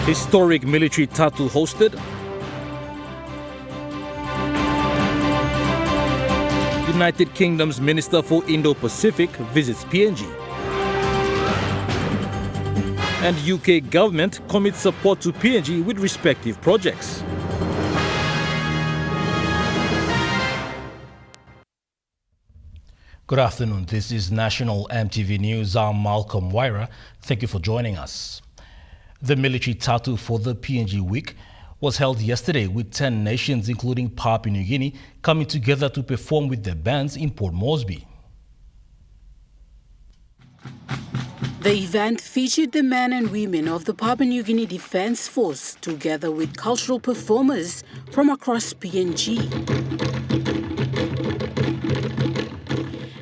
Historic military tattoo hosted. United Kingdom's Minister for Indo-Pacific visits PNG. And UK government commits support to PNG with respective projects. Good afternoon. This is National EMTV News. I'm Malcolm Wyra. Thank you for joining us. The military tattoo for the PNG week was held yesterday with 10 nations, including Papua New Guinea, coming together to perform with their bands in Port Moresby. The event featured the men and women of the Papua New Guinea Defence Force, together with cultural performers from across PNG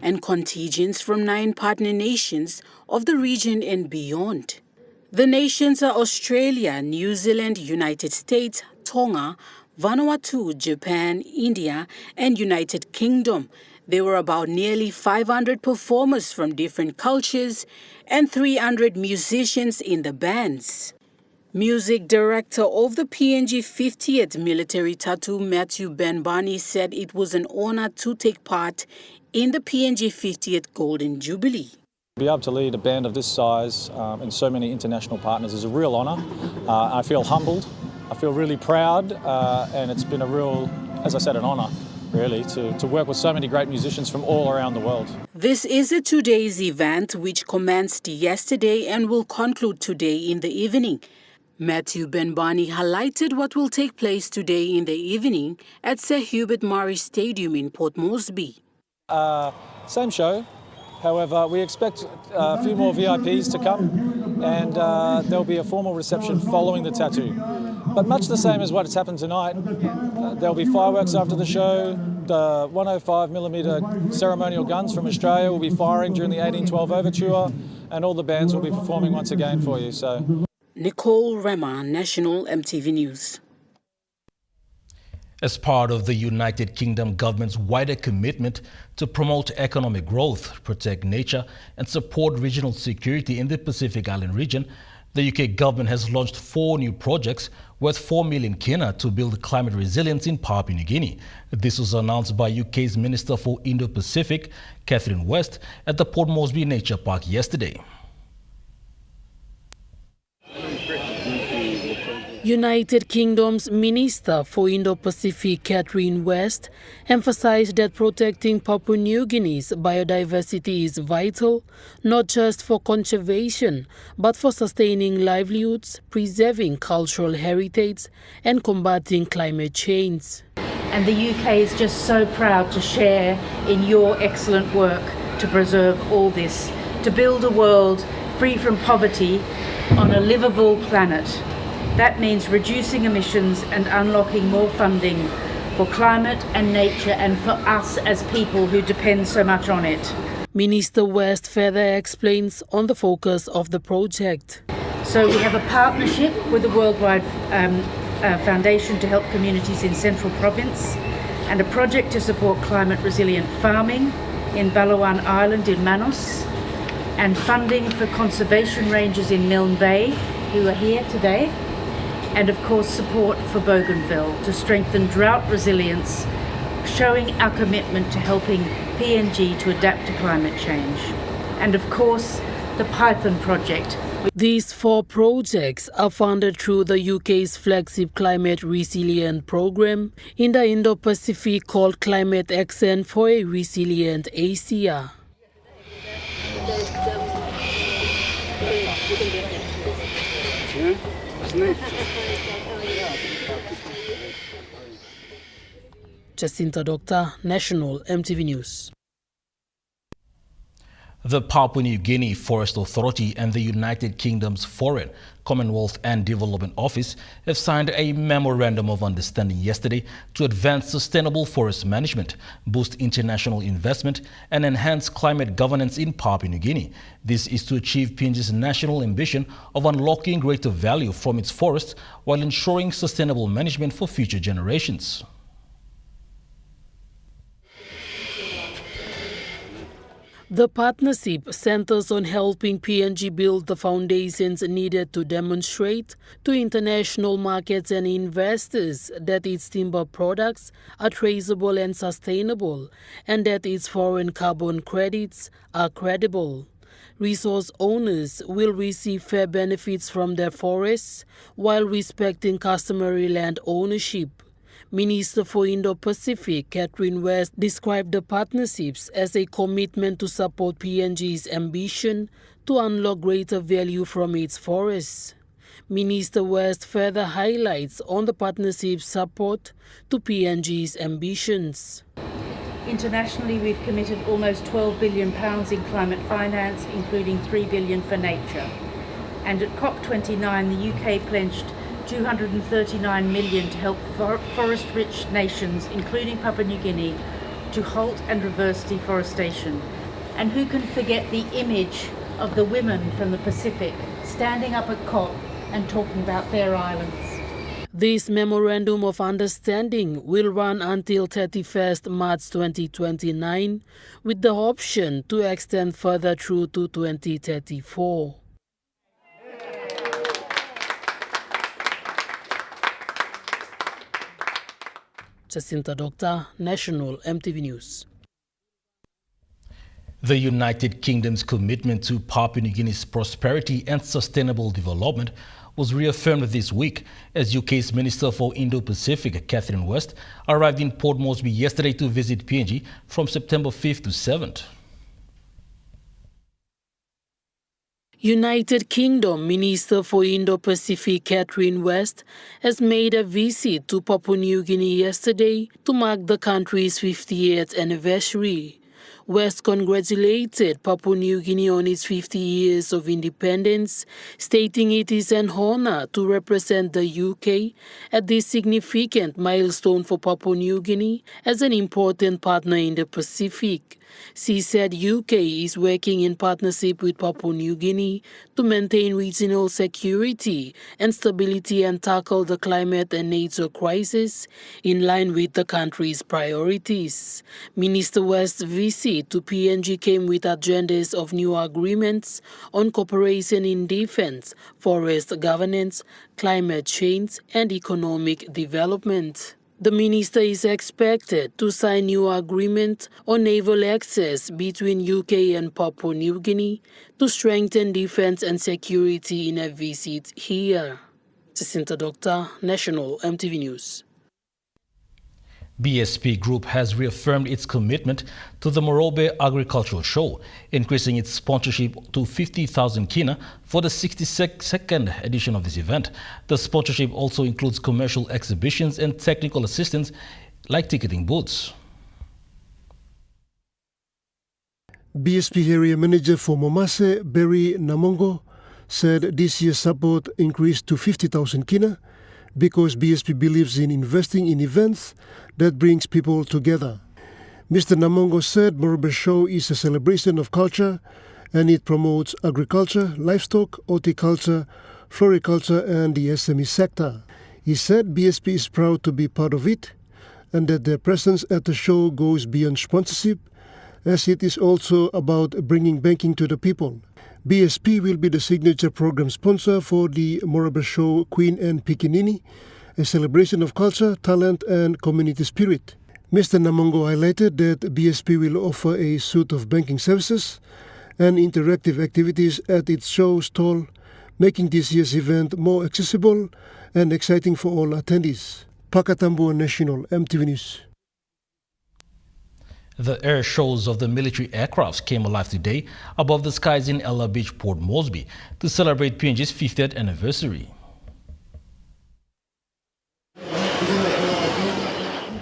and contingents from 9 partner nations of the region and beyond. The nations are Australia, New Zealand, United States, Tonga, Vanuatu, Japan, India, and United Kingdom. There were about nearly 500 performers from different cultures and 300 musicians in the bands. Music director of the PNG 50th Military Tattoo, Matthew Benbani, said it was an honor to take part in the PNG 50th Golden Jubilee. To be able to lead a band of this size and so many international partners is a real honour. I feel humbled, I feel really proud, and it's been a real, as I said, an honour really to work with so many great musicians from all around the world. This is a 2 days event which commenced yesterday and will conclude today in the evening. Matthew Benbani highlighted what will take place today in the evening at Sir Hubert Murray Stadium in Port Moresby. Same show. However, we expect a few more VIPs to come, and there'll be a formal reception following the tattoo. But much the same as what has happened tonight, there'll be fireworks after the show. The 105mm ceremonial guns from Australia will be firing during the 1812 Overture, and all the bands will be performing once again for you. Nicole Rema, National EMTV News. As part of the United Kingdom government's wider commitment to promote economic growth, protect nature and support regional security in the Pacific Island region, the UK government has launched 4 new projects worth 4 million kina to build climate resilience in Papua New Guinea. This was announced by UK's Minister for Indo-Pacific, Catherine West, at the Port Moresby Nature Park yesterday. United Kingdom's Minister for Indo-Pacific, Catherine West, emphasized that protecting Papua New Guinea's biodiversity is vital, not just for conservation, but for sustaining livelihoods, preserving cultural heritage, and combating climate change. And the UK is just so proud to share in your excellent work to preserve all this, to build a world free from poverty on a livable planet. That means reducing emissions and unlocking more funding for climate and nature and for us as people who depend so much on it. Minister West further explains on the focus of the project. So we have a partnership with the Worldwide Foundation to help communities in Central Province and a project to support climate resilient farming in Balawan Island in Manus and funding for conservation rangers in Milne Bay who are here today. And of course support for Bougainville to strengthen drought resilience, showing our commitment to helping PNG to adapt to climate change. And of course, the Python project. These 4 projects are funded through the UK's flagship Climate Resilient program in the Indo-Pacific called Climate Action for a Resilient Asia. Jacinta Doctor, National EMTV News. The Papua New Guinea Forest Authority and the United Kingdom's Foreign, Commonwealth and Development Office have signed a memorandum of understanding yesterday to advance sustainable forest management, boost international investment and enhance climate governance in Papua New Guinea. This is to achieve PNG's national ambition of unlocking greater value from its forests while ensuring sustainable management for future generations. The partnership centers on helping PNG build the foundations needed to demonstrate to international markets and investors that its timber products are traceable and sustainable, and that its foreign carbon credits are credible. Resource owners will receive fair benefits from their forests while respecting customary land ownership. Minister for Indo-Pacific, Catherine West, described the partnerships as a commitment to support PNG's ambition to unlock greater value from its forests. Minister West further highlights on the partnership's support to PNG's ambitions. Internationally, we've committed almost £12 billion in climate finance, including £3 billion for nature. And at COP29, the UK pledged $239 million to help forest-rich nations, including Papua New Guinea, to halt and reverse deforestation. And who can forget the image of the women from the Pacific standing up at COP and talking about their islands? This Memorandum of Understanding will run until 31st March 2029, with the option to extend further through to 2034. Jacinta Doctor, National EMTV News. The United Kingdom's commitment to Papua New Guinea's prosperity and sustainable development was reaffirmed this week as UK's Minister for Indo-Pacific, Catherine West, arrived in Port Moresby yesterday to visit PNG from September 5th to 7th. United Kingdom Minister for Indo-Pacific Catherine West has made a visit to Papua New Guinea yesterday to mark the country's 50th anniversary. West congratulated Papua New Guinea on its 50 years of independence, stating it is an honor to represent the UK at this significant milestone for Papua New Guinea as an important partner in the Pacific. She said UK is working in partnership with Papua New Guinea to maintain regional security and stability and tackle the climate and nature crisis in line with the country's priorities. Minister West's visit to PNG came with agendas of new agreements on cooperation in defense, forest governance, climate change, and economic development. The minister is expected to sign new agreement on naval access between UK and Papua New Guinea to strengthen defense and security in a visit here. Jacinta Doctor, National EMTV News. BSP Group has reaffirmed its commitment to the Morobe Agricultural Show, increasing its sponsorship to 50,000 kina for the 62nd edition of this event. The sponsorship also includes commercial exhibitions and technical assistance like ticketing booths. BSP Area Manager for Momase, Barry Namongo, said this year's support increased to 50,000 kina because BSP believes in investing in events that brings people together. Mr. Namongo said Morobe Show is a celebration of culture and it promotes agriculture, livestock, horticulture, floriculture and the SME sector. He said BSP is proud to be part of it and that their presence at the show goes beyond sponsorship as it is also about bringing banking to the people. BSP will be the signature program sponsor for the Morobe Show Queen and Pikinini, a celebration of culture, talent and community spirit. Mr. Namongo highlighted that BSP will offer a suite of banking services and interactive activities at its show stall, making this year's event more accessible and exciting for all attendees. Pakatambu National EMTV News. The air shows of the military aircrafts came alive today above the skies in Ella Beach, Port Moresby, to celebrate PNG's 50th anniversary.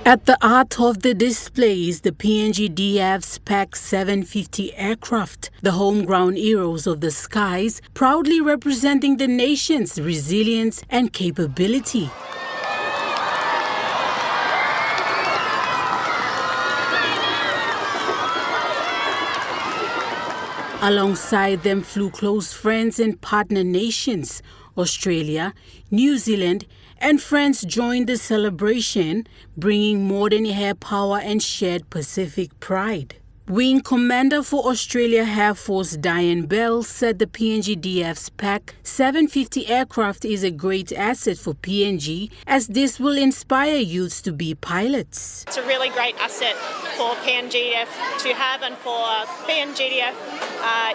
At the heart of the display is the PNG DF's PAC 750 aircraft, the homegrown heroes of the skies, proudly representing the nation's resilience and capability. Alongside them flew close friends and partner nations. Australia, New Zealand, and France joined the celebration, bringing modern air power and shared Pacific pride. Wing Commander for Australia Air Force Diane Bell said the PNGDF's PAC 750 aircraft is a great asset for PNG as this will inspire youths to be pilots. It's a really great asset for PNGDF to have, and for PNGDF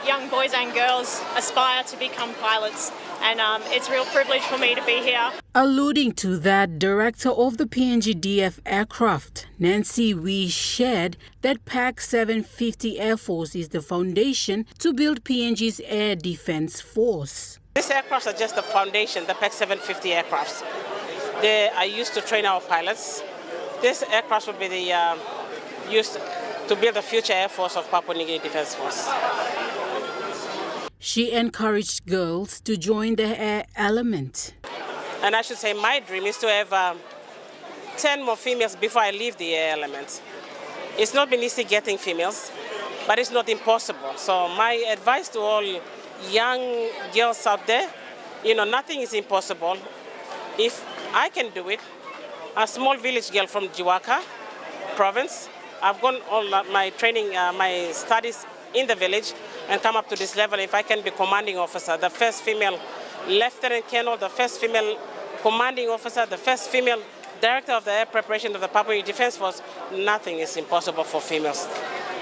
young boys and girls aspire to become pilots, and it's a real privilege for me to be here. Alluding to that, Director of the PNGDF aircraft, Nancy Wee, shared that PAC 750 Air Force is the foundation to build PNG's air defense force. These aircrafts are just the foundation, the PAC 750 aircrafts. They are used to train our pilots. This aircraft will be used to build the future air force of Papua New Guinea Defense Force. She encouraged girls to join the air element. And I should say my dream is to have 10 more females before I leave the air element. It's not been easy getting females, but it's not impossible. So my advice to all young girls out there, nothing is impossible. If I can do it, a small village girl from Jiwaka province, I've gone all my training, my studies in the village and come up to this level. If I can be commanding officer, the first female lieutenant colonel, the first female commanding officer, the first female director of the air preparation of the Papua New Guinea Defense Force, nothing is impossible for females.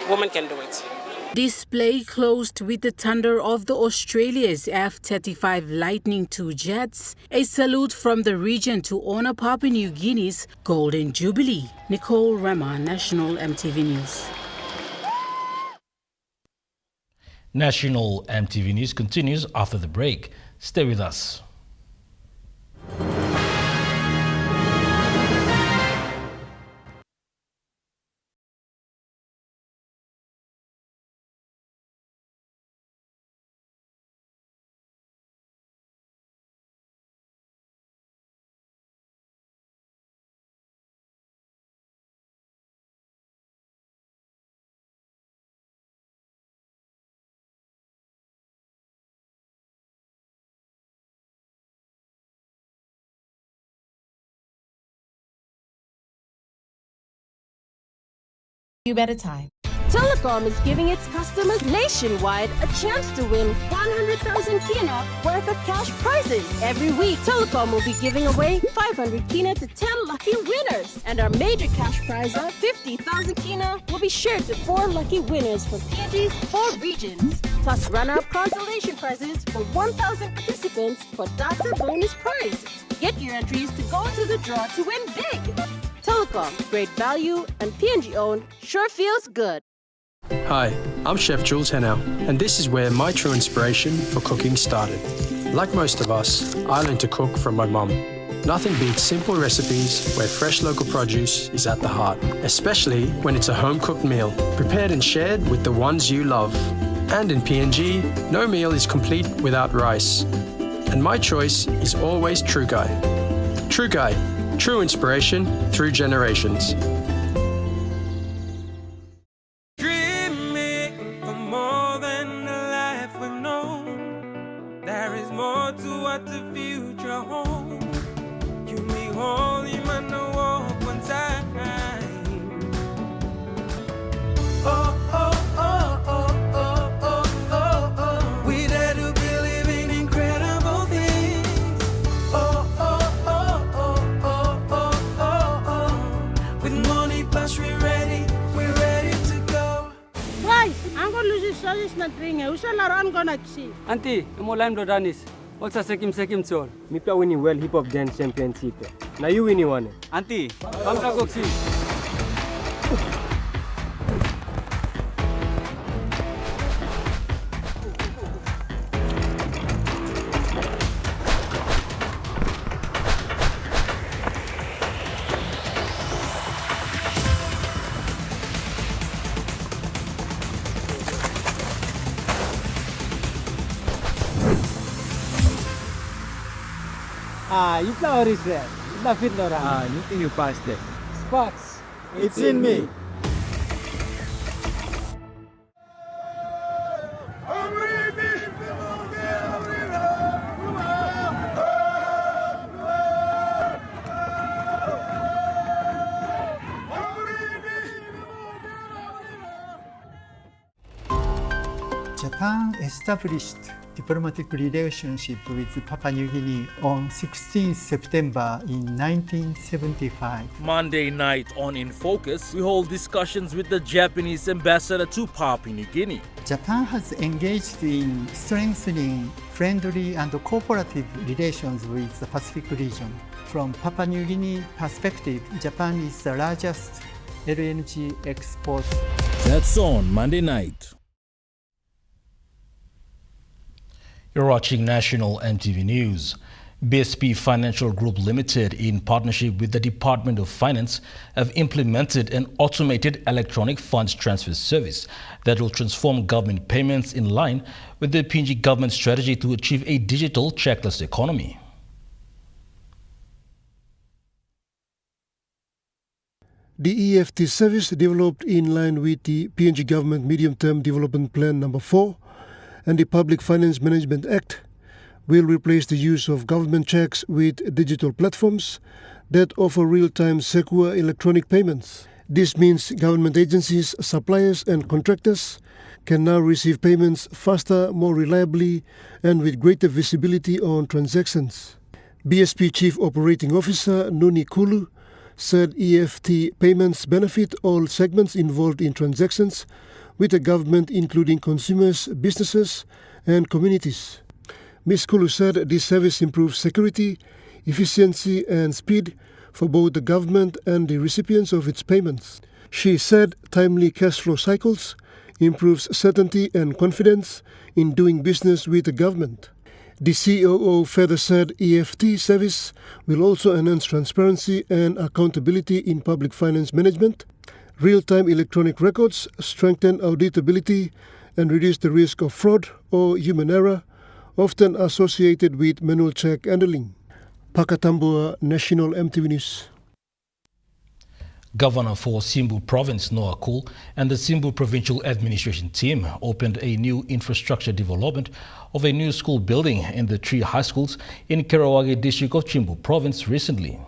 Women can do it. Display closed with the thunder of the Australia's F-35 Lightning II jets, a salute from the region to honor Papua New Guinea's Golden Jubilee. Nicole Rama, National EMTV News. National EMTV News continues after the break. Stay with us. At a time. Telecom is giving its customers nationwide a chance to win 100,000 kina worth of cash prizes. Every week, Telecom will be giving away 500 kina to 10 lucky winners. And our major cash prize of 50,000 kina will be shared to 4 lucky winners from PNG's 4 regions. Plus runner-up consolation prizes for 1,000 participants for data bonus prize. Get your entries to go into the draw to win big. Telecom, great value and PNG owned, sure feels good. Hi, I'm Chef Jules Henao, and this is where my true inspiration for cooking started. Like most of us, I learned to cook from my mum. Nothing beats simple recipes where fresh local produce is at the heart, especially when it's a home-cooked meal, prepared and shared with the ones you love. And in PNG, no meal is complete without rice. And my choice is always True Guy. True Guy, true inspiration through generations. Dreaming for more than the life we've known. There is more to what the future holds. You may hold him and walk one time. Oh, oh, oh, oh, oh, oh, oh, oh. We dare to believe in incredible things. Oh, oh, oh, oh, oh, oh, oh, oh. With money plus we're ready to go. Why? I'm going to lose this service not bring it. Who's a lot I'm going to see? Auntie, I'm all I'm Danis. What's a second soul? Me play winning well hip hop dance championship. Now you winning one. Auntie, come to go see. You flower is red. It's fit no run. You think you passed it? Spots. It's in me. Japan established diplomatic relationship with Papua New Guinea on 16 September in 1975. Monday night on In Focus, we hold discussions with the Japanese ambassador to Papua New Guinea. Japan has engaged in strengthening friendly and cooperative relations with the Pacific region. From Papua New Guinea perspective, Japan is the largest LNG exporter. That's on Monday night. You're watching National EMTV News. BSP Financial Group Limited, in partnership with the Department of Finance, have implemented an automated electronic funds transfer service that will transform government payments in line with the PNG government strategy to achieve a digital checkless economy. The EFT service, developed in line with the PNG Government Medium-Term Development Plan No. 4 and the Public Finance Management Act, will replace the use of government checks with digital platforms that offer real-time secure electronic payments. This means government agencies, suppliers and contractors can now receive payments faster, more reliably and with greater visibility on transactions. BSP Chief Operating Officer Nuni Kulu said EFT payments benefit all segments involved in transactions with the government, including consumers, businesses and communities. Ms. Kulu said this service improves security, efficiency and speed for both the government and the recipients of its payments. She said timely cash flow cycles improves certainty and confidence in doing business with the government. The COO further said EFT service will also enhance transparency and accountability in public finance management, real-time electronic records, strengthen auditability and reduce the risk of fraud or human error, often associated with manual check handling. Pakatambua, National EMTV News. Governor for Simbu Province, Noah Cool, and the Simbu Provincial Administration team opened a new infrastructure development of a new school building in the 3 high schools in Kerawage district of Simbu Province recently.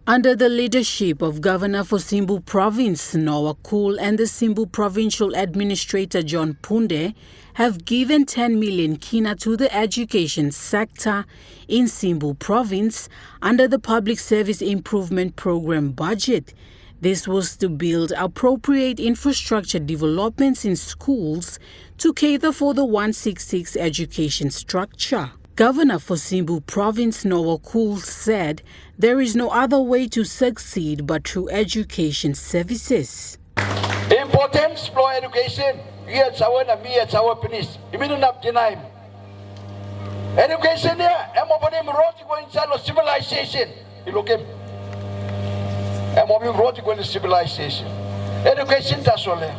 Under the leadership of Governor for Simbu Province, Noah Cool, and the Simbu Provincial Administrator, John Punde, have given 10 million kina to the education sector in Simbu Province under the Public Service Improvement Program budget. This was to build appropriate infrastructure developments in schools to cater for the 166 education structure. Governor for Simbu Province, Noah Cool, said there is no other way to succeed but through education services. Important for education. Yes, I want to be at our finish. Immediately not deny. Education here, I'm opening road to go inside of civilization. You look at I'm opening road to go into civilization. Education that's all there.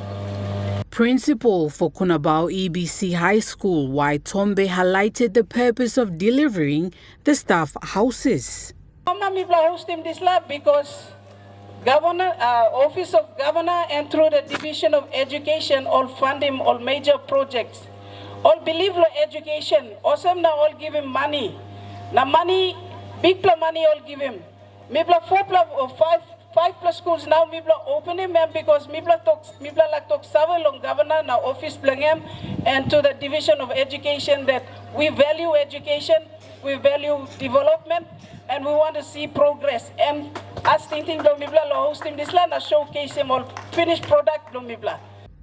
Principal for Kunabao EBC High School, Waitombe, highlighted the purpose of delivering the staff houses. I'm hosting this lab because Governor, Office of Governor and through the Division of Education all fund him all major projects. All believe in education. Awesome now all give him money. Now money, big money all give him. Maybe 4 or 5+ schools now maybe open him because maybe like talk long governor now office blangem and to the Division of Education that we value education, we value development, and we want to see progress. And as thinking hosting this land, showcase him all finished product.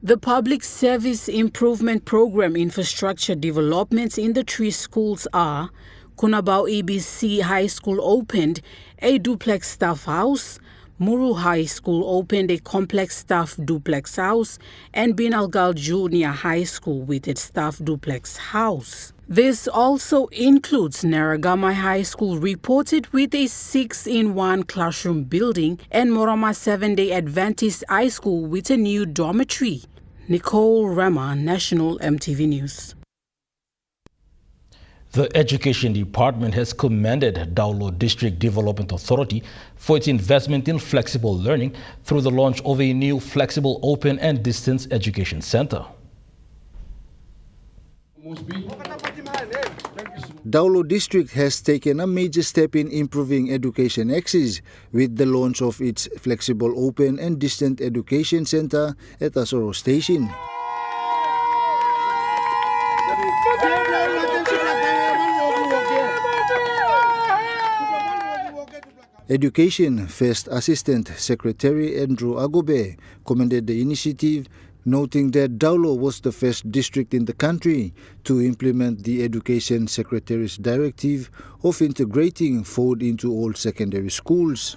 The Public Service Improvement Program infrastructure developments in the 3 schools are Kunabao EBC High School opened a duplex staff house, Muru High School opened a complex staff duplex house, and Binalgal Junior High School with its staff duplex house. This also includes Naragamai High School, reported with a 6-in-1 classroom building, and Morama 7-Day Adventist High School with a new dormitory. Nicole Rama, National EMTV News. The Education Department has commended Daulo District Development Authority for its investment in flexible learning through the launch of a new flexible open and distance education center. Daulo District has taken a major step in improving education access with the launch of its flexible open and distant education center at Asoro Station. Education First Assistant Secretary Andrew Agobe commended the initiative, noting that Daulo was the first district in the country to implement the Education Secretary's directive of integrating food into all secondary schools.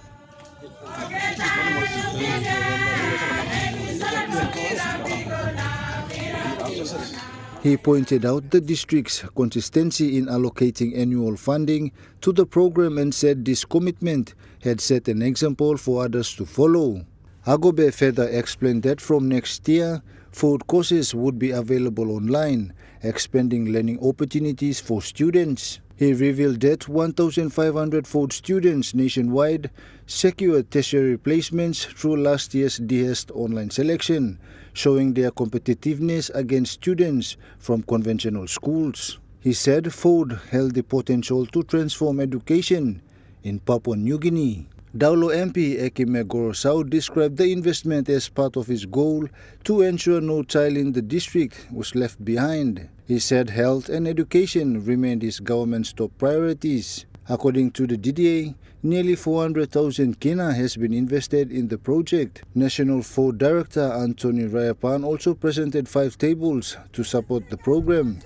He pointed out the district's consistency in allocating annual funding to the program and said this commitment had set an example for others to follow. Agobe further explained that from next year, food courses would be available online, expanding learning opportunities for students. He revealed that 1,500 food students nationwide secured tertiary placements through last year's DHEST online selection, showing their competitiveness against students from conventional schools. He said food held the potential to transform education in Papua New Guinea. Daulo MP Ekime Gorosau described the investment as part of his goal to ensure no child in the district was left behind. He said health and education remained his government's top priorities. According to the DDA, nearly 400,000 kina has been invested in the project. National Food Director Anthony Rayapan also presented 5 tables to support the program.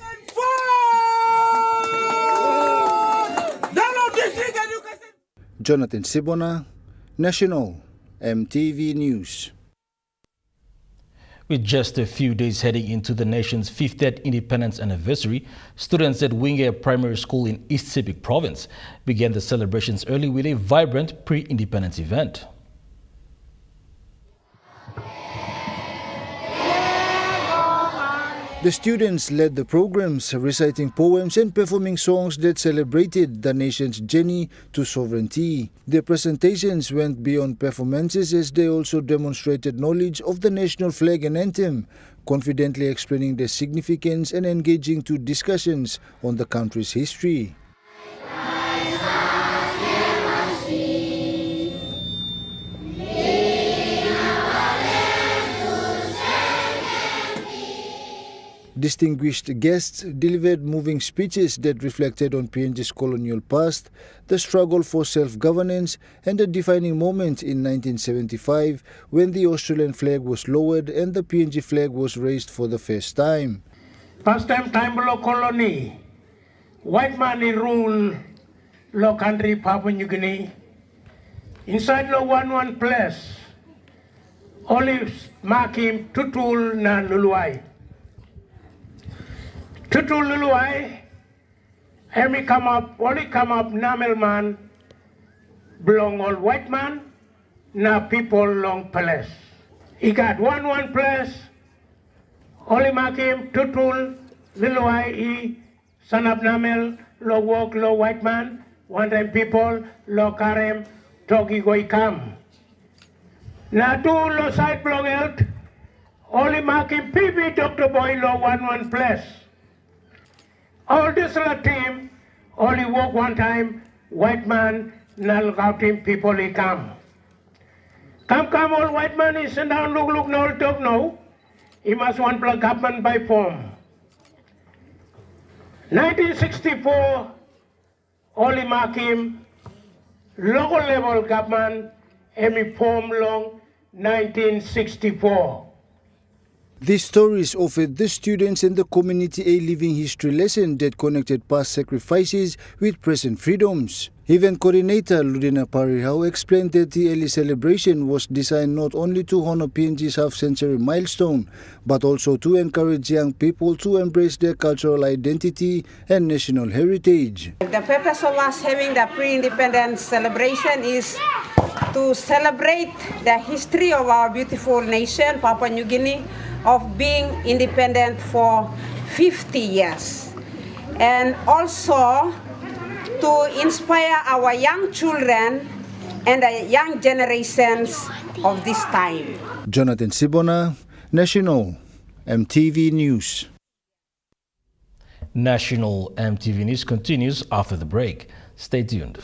Jonathan Sibona, National, EMTV News. With just a few days heading into the nation's 50th independence anniversary, students at Wingea Primary School in East Sepik Province began the celebrations early with a vibrant pre-independence event. The students led the programs, reciting poems and performing songs that celebrated the nation's journey to sovereignty. Their presentations went beyond performances as they also demonstrated knowledge of the national flag and anthem, confidently explaining their significance and engaging to discussions on the country's history. Distinguished guests delivered moving speeches that reflected on PNG's colonial past, the struggle for self-governance, and the defining moment in 1975 when the Australian flag was lowered and the PNG flag was raised for the first time. First time below colony, white man rule low country Papua New Guinea. Inside the 1-1 place, only marking tutul na luluai. Tutul luluai, only come up Namel man, belong all white man, na people long place. He got 1-1 place, only marking tutul luluai, son of Namel, low walk, low white man, one time people, low karem, togi goi kam. Na two low side belong health, only marking PB Dr. Boy low 1-1 place. All this team only work one time, white man, null out him, people he come. Come, all white man is send down, look, no, talk, no. He must want plug government by form. 1964, only mark him, local level government, and form long, 1964. These stories offered the students and the community a living history lesson that connected past sacrifices with present freedoms. Event coordinator Ludina Parihau explained that the early celebration was designed not only to honor PNG's half-century milestone, but also to encourage young people to embrace their cultural identity and national heritage. The purpose of us having the pre-independence celebration is to celebrate the history of our beautiful nation, Papua New Guinea, of being independent for 50 years. And also to inspire our young children and the young generations of this time. Jonathan Sibona, National, EMTV News. National EMTV News continues after the break. Stay tuned.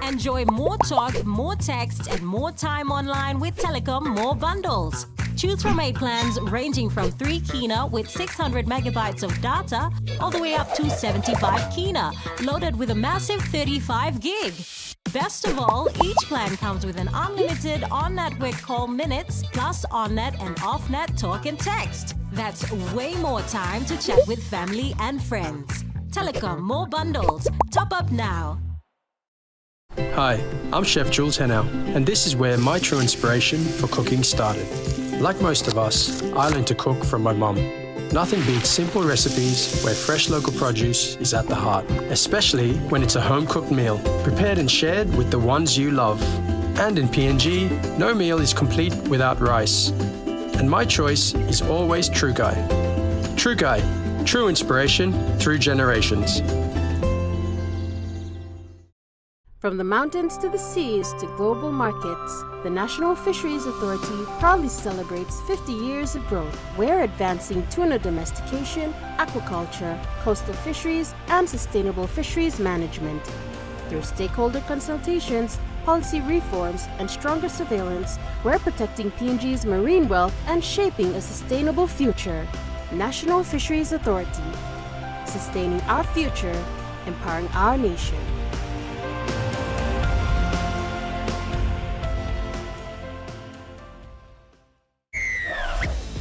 Enjoy more talk, more text, and more time online with Telecom More Bundles. Choose from 8 plans ranging from 3 kina with 600 megabytes of data all the way up to 75 kina, loaded with a massive 35 gig. Best of all, each plan comes with an unlimited on-network call minutes plus on-net and off-net talk and text. That's way more time to chat with family and friends. Telecom More Bundles. Top up now. Hi, I'm Chef Jules Henao, and this is where my true inspiration for cooking started. Like most of us, I learned to cook from my mum. Nothing beats simple recipes where fresh local produce is at the heart, especially when it's a home-cooked meal, prepared and shared with the ones you love. And in PNG, no meal is complete without rice. And my choice is always True Guy. True Guy, true inspiration through generations. From the mountains to the seas to global markets, the National Fisheries Authority proudly celebrates 50 years of growth. We're advancing tuna domestication, aquaculture, coastal fisheries, and sustainable fisheries management. Through stakeholder consultations, policy reforms, and stronger surveillance, we're protecting PNG's marine wealth and shaping a sustainable future. National Fisheries Authority, sustaining our future, empowering our nation.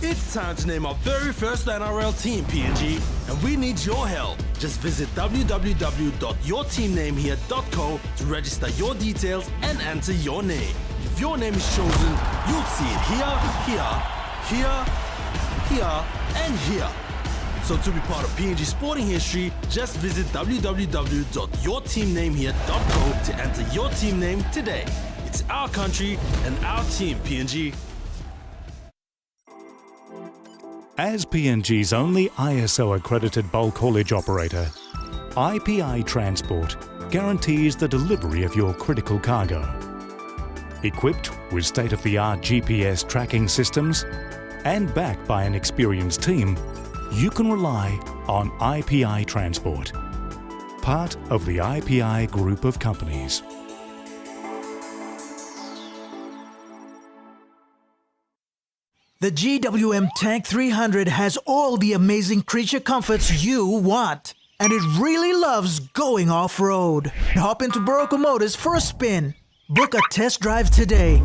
It's time to name our very first NRL team, PNG, and we need your help. Just visit www.yourteamnamehere.co to register your details and enter your name. If your name is chosen, you'll see it here, and here. So to be part of PNG sporting history, just visit www.yourteamnamehere.co to enter your team name today. It's our country and our team, PNG. As PNG's only ISO-accredited bulk haulage operator, IPI Transport guarantees the delivery of your critical cargo. Equipped with state-of-the-art GPS tracking systems and backed by an experienced team, you can rely on IPI Transport, part of the IPI group of companies. The GWM Tank 300 has all the amazing creature comforts you want. And it really loves going off-road. Hop into Barocco Motors for a spin. Book a test drive today.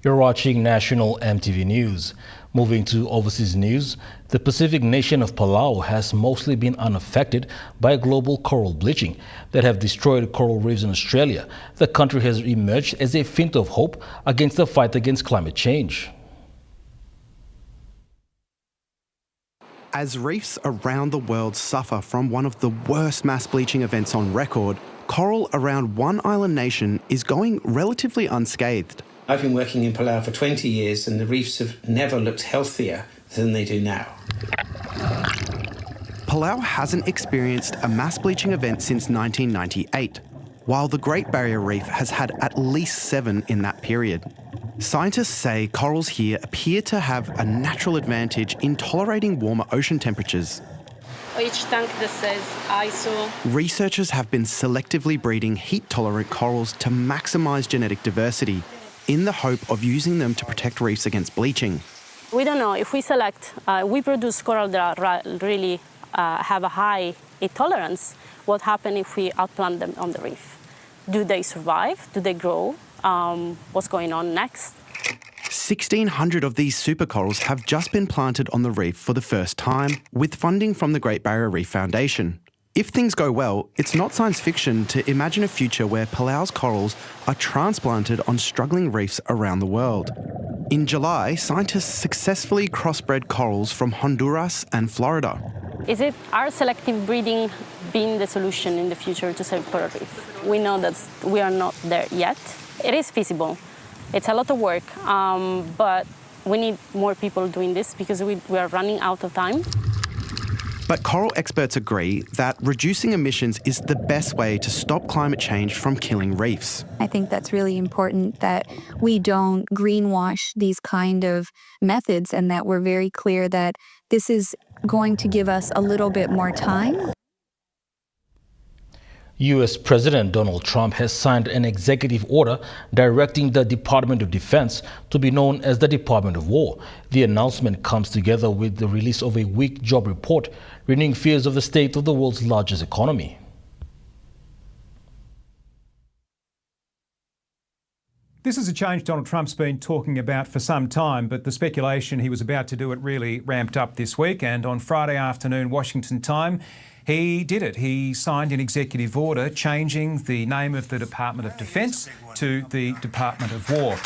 You're watching National EMTV News. Moving to overseas news, the Pacific nation of Palau has mostly been unaffected by global coral bleaching that have destroyed coral reefs in Australia. The country has emerged as a hint of hope against the fight against climate change. As reefs around the world suffer from one of the worst mass bleaching events on record, coral around one island nation is going relatively unscathed. I've been working in Palau for 20 years and the reefs have never looked healthier than they do now. Palau hasn't experienced a mass bleaching event since 1998, while the Great Barrier Reef has had at least 7 in that period. Scientists say corals here appear to have a natural advantage in tolerating warmer ocean temperatures. Each tank that says ISO. Researchers have been selectively breeding heat-tolerant corals to maximise genetic diversity, in the hope of using them to protect reefs against bleaching. We don't know if we select, we produce coral that really have a high a tolerance. What happens if we outplant them on the reef? Do they survive? Do they grow? What's going on next? 1,600 of these supercorals have just been planted on the reef for the first time with funding from the Great Barrier Reef Foundation. If things go well, it's not science fiction to imagine a future where Palau's corals are transplanted on struggling reefs around the world. In July, scientists successfully crossbred corals from Honduras and Florida. Is it our selective breeding being the solution in the future to save coral reef? We know that we are not there yet. It is feasible. It's a lot of work, but we need more people doing this because we are running out of time. But coral experts agree that reducing emissions is the best way to stop climate change from killing reefs. I think that's really important that we don't greenwash these kind of methods and that we're very clear that this is going to give us a little bit more time. U.S. President Donald Trump has signed an executive order directing the Department of Defense to be known as the Department of War. The announcement comes together with the release of a weak job report, renewing fears of the state of the world's largest economy. This is a change Donald Trump's been talking about for some time, but the speculation he was about to do it really ramped up this week. And on Friday afternoon, Washington time, he did it. He signed an executive order changing the name of the Department of Defense to the Department of War.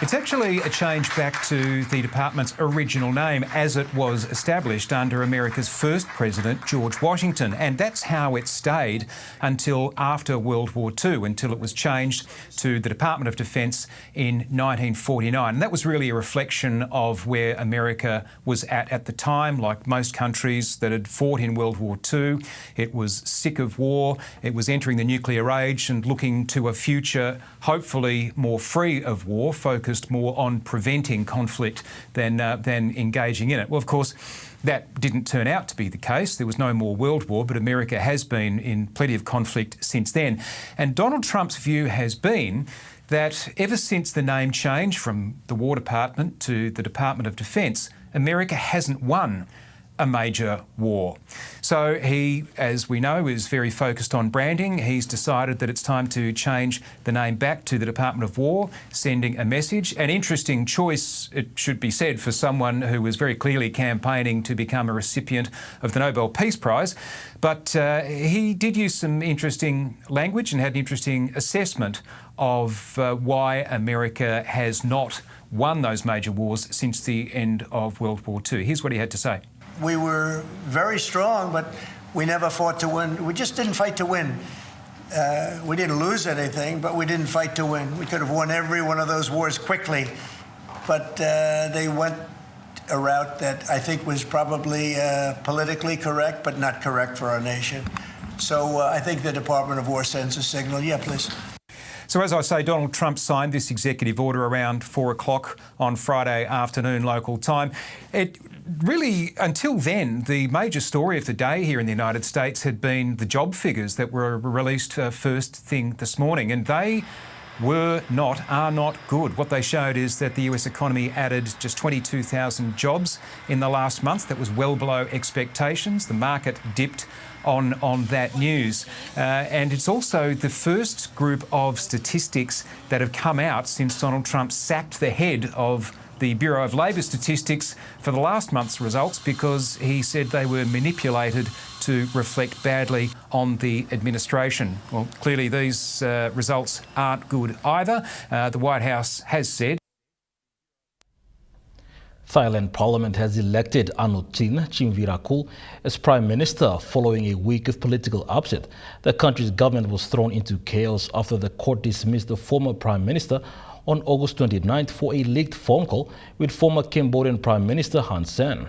It's actually a change back to the department's original name as it was established under America's first president, George Washington. And that's how it stayed until after World War II, until it was changed to the Department of Defense in 1949. And that was really a reflection of where America was at the time. Like most countries that had fought in World War II, it was sick of war. It was entering the nuclear age and looking to a future hopefully more free of war, focused more on preventing conflict than engaging in it. Well, of course, that didn't turn out to be the case. There was no more World War, but America has been in plenty of conflict since then. And Donald Trump's view has been that ever since the name change from the War Department to the Department of Defense, America hasn't won a major war. So he, as we know, is very focused on branding. He's decided that it's time to change the name back to the Department of War, sending a message. An interesting choice, it should be said, for someone who was very clearly campaigning to become a recipient of the Nobel Peace Prize. But he did use some interesting language and had an interesting assessment of why America has not won those major wars since the end of World War II. Here's what he had to say. We were very strong, but we never fought to win. We just didn't fight to win. We didn't lose anything, but we didn't fight to win. We could have won every one of those wars quickly, but they went a route that I think was probably politically correct, but not correct for our nation. So I think the Department of War sends a signal. Yeah, please. So as I say, Donald Trump signed this executive order around 4 o'clock on Friday afternoon local time. It really, until then, the major story of the day here in the United States had been the job figures that were released first thing this morning, and they are not good. What they showed is that the US economy added just 22,000 jobs in the last month. That was well below expectations. The market dipped on that news. And it's also the first group of statistics that have come out since Donald Trump sacked the head of the Bureau of Labor Statistics for the last month's results because he said they were manipulated to reflect badly on the administration. Well, clearly these results aren't good either. The White House has said Thailand Parliament has elected Anutin Chimvirakul as Prime Minister following a week of political upset. The country's government was thrown into chaos after the court dismissed the former Prime Minister on August 29th for a leaked phone call with former Cambodian Prime Minister Hun Sen.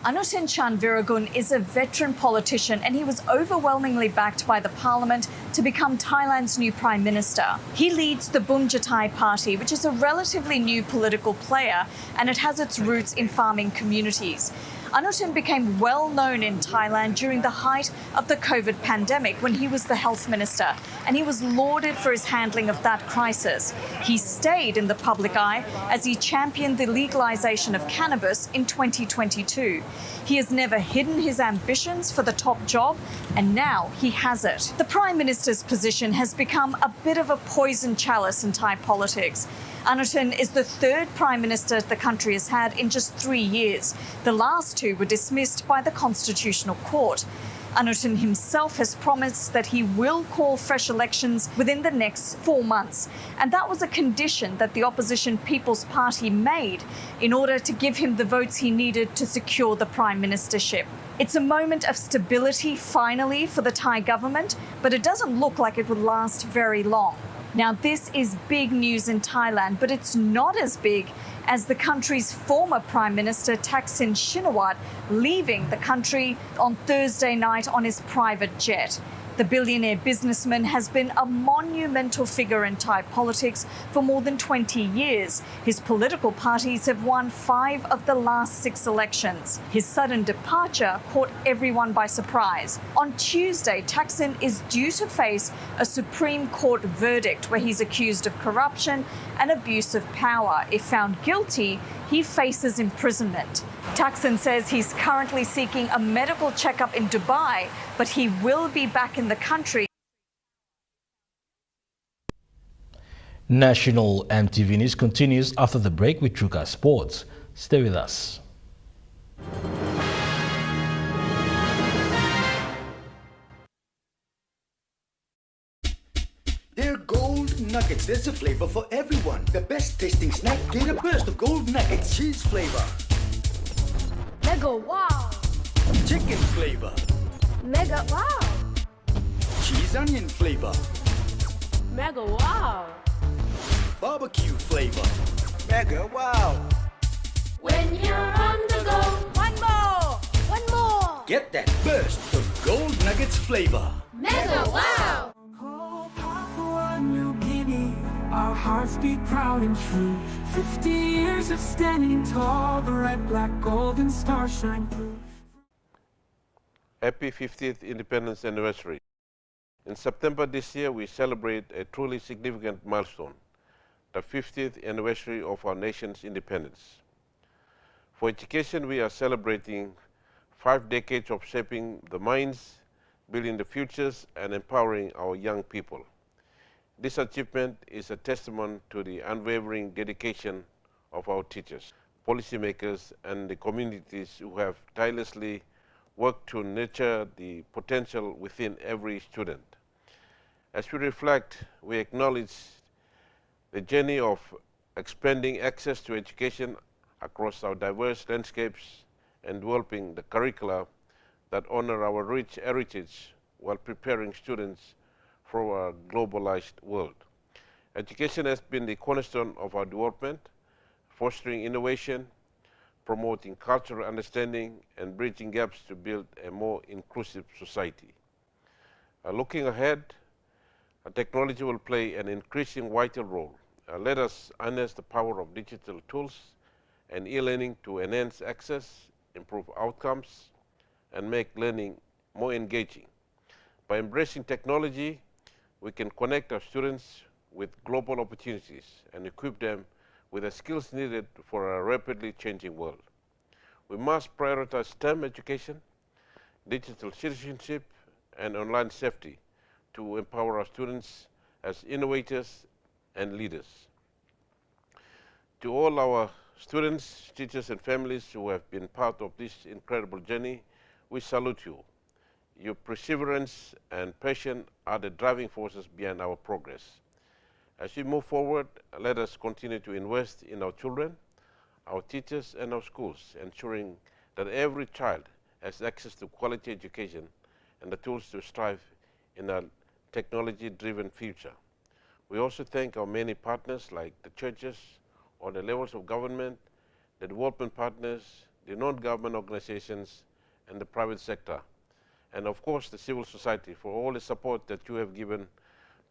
Anutin Chanvirakul is a veteran politician and he was overwhelmingly backed by the parliament to become Thailand's new Prime Minister. He leads the Bumjatai Party, which is a relatively new political player, and it has its roots in farming communities. Anutin became well known in Thailand during the height of the COVID pandemic when he was the health minister, and he was lauded for his handling of that crisis. He stayed in the public eye as he championed the legalization of cannabis in 2022. He has never hidden his ambitions for the top job, and now he has it. The Prime Minister's position has become a bit of a poison chalice in Thai politics. Anutin is the third Prime Minister the country has had in just 3 years. The last two were dismissed by the Constitutional Court. Anutin himself has promised that he will call fresh elections within the next 4 months. And that was a condition that the opposition People's Party made in order to give him the votes he needed to secure the Prime Ministership. It's a moment of stability finally for the Thai government, but it doesn't look like it would last very long. Now, this is big news in Thailand, but it's not as big as the country's former Prime Minister Thaksin Shinawatra leaving the country on Thursday night on his private jet. The billionaire businessman has been a monumental figure in Thai politics for more than 20 years. His political parties have won 5 of the last 6 elections. His sudden departure caught everyone by surprise. On Tuesday, Thaksin is due to face a Supreme Court verdict where he's accused of corruption and abuse of power. If found guilty, he faces imprisonment. Thaksin says he's currently seeking a medical checkup in Dubai, but he will be back in the country. National EMTV News continues after the break with Truka Sports. Stay with us. They're gold nuggets. There's a flavor for everyone. The best tasting snack. Get a burst of gold nuggets. Cheese flavor. Mega wow. Chicken flavor. Mega wow. Cheese onion flavor. Mega wow. Barbecue flavor. Mega wow. When you're on the go, one more. One more. Get that burst of gold nuggets flavor. Mega wow. Our hearts beat proud and true. 50 years of standing tall, the red, black, golden stars shine through. Happy 50th Independence Anniversary. In September this year, we celebrate a truly significant milestone, the 50th anniversary of our nation's independence. For education, we are celebrating 5 decades of shaping the minds, building the futures, and empowering our young people. This achievement is a testament to the unwavering dedication of our teachers, policymakers, and the communities who have tirelessly worked to nurture the potential within every student. As we reflect, we acknowledge the journey of expanding access to education across our diverse landscapes and developing the curricula that honor our rich heritage while preparing students for a globalized world. Education has been the cornerstone of our development, fostering innovation, promoting cultural understanding, and bridging gaps to build a more inclusive society. Looking ahead, technology will play an increasing vital role. Let us harness the power of digital tools and e-learning to enhance access, improve outcomes, and make learning more engaging. By embracing technology, we can connect our students with global opportunities and equip them with the skills needed for a rapidly changing world. We must prioritize STEM education, digital citizenship, and online safety to empower our students as innovators and leaders. To all our students, teachers, and families who have been part of this incredible journey, we salute you. Your perseverance and passion are the driving forces behind our progress. As we move forward, let us continue to invest in our children, our teachers, and our schools, ensuring that every child has access to quality education and the tools to strive in a technology-driven future. We also thank our many partners like the churches, or the levels of government, the development partners, the non-government organizations, and the private sector, and of course the civil society for all the support that you have given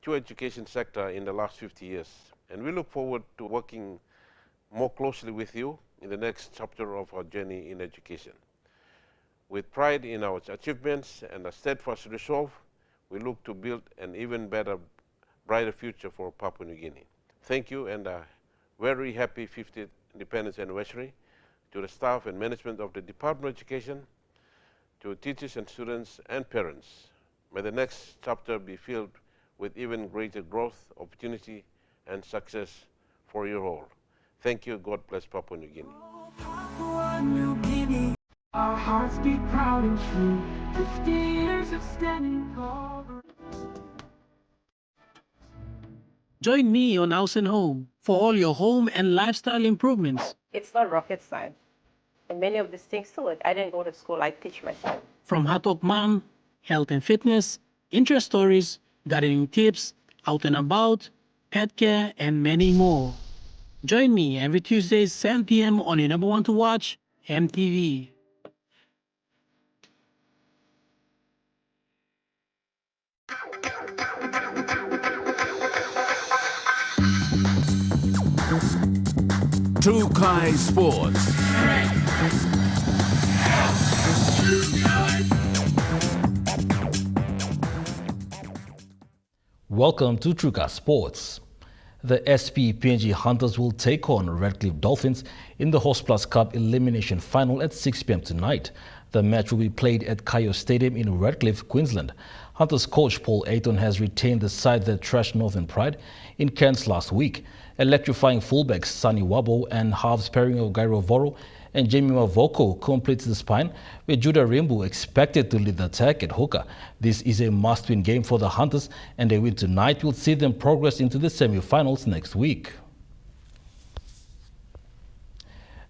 to education sector in the last 50 years. And we look forward to working more closely with you in the next chapter of our journey in education. With pride in our achievements and a steadfast resolve, we look to build an even better, brighter future for Papua New Guinea. Thank you, and a very happy 50th Independence Anniversary to the staff and management of the Department of Education, to teachers and students and parents. May the next chapter be filled with even greater growth, opportunity, and success for you all. Thank you. God bless Papua New Guinea. Papua New Guinea, our hearts beat proud and true. 50 years of standing tall. Join me on House and Home for all your home and lifestyle improvements. It's not rocket science. And many of these things too, I didn't go to school, I teach myself. From Hatok Mom, health and fitness, interest stories, gardening tips, out and about, pet care, and many more. Join me every Tuesday, 7 p.m. on your number one to watch, EMTV. UK Sports. Welcome to UK Sports. The SP-PNG Hunters will take on Redcliffe Dolphins in the Host Cup Elimination Final at 6 p.m. tonight. The match will be played at Kayo Stadium in Redcliffe, Queensland. Hunters coach Paul Ayton has retained the side that trashed Northern Pride in Cairns last week. Electrifying fullbacks Sonny Wabo and halves pairing of Gairo Voro and Jamie Mavoko completes the spine, with Judah Rimbu expected to lead the attack at hooker. This is a must-win game for the Hunters, and a win tonight will see them progress into the semi-finals next week.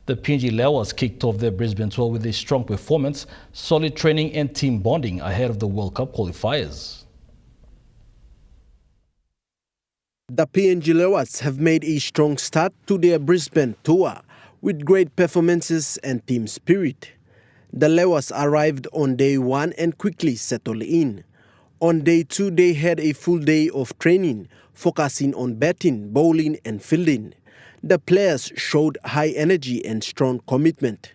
The PNG Lewas kicked off their Brisbane tour with a strong performance, solid training and team bonding ahead of the World Cup qualifiers. The PNG Lewas have made a strong start to their Brisbane tour with great performances and team spirit. The Lewas arrived on day one and quickly settled in. On day two, they had a full day of training, focusing on batting, bowling and fielding. The players showed high energy and strong commitment.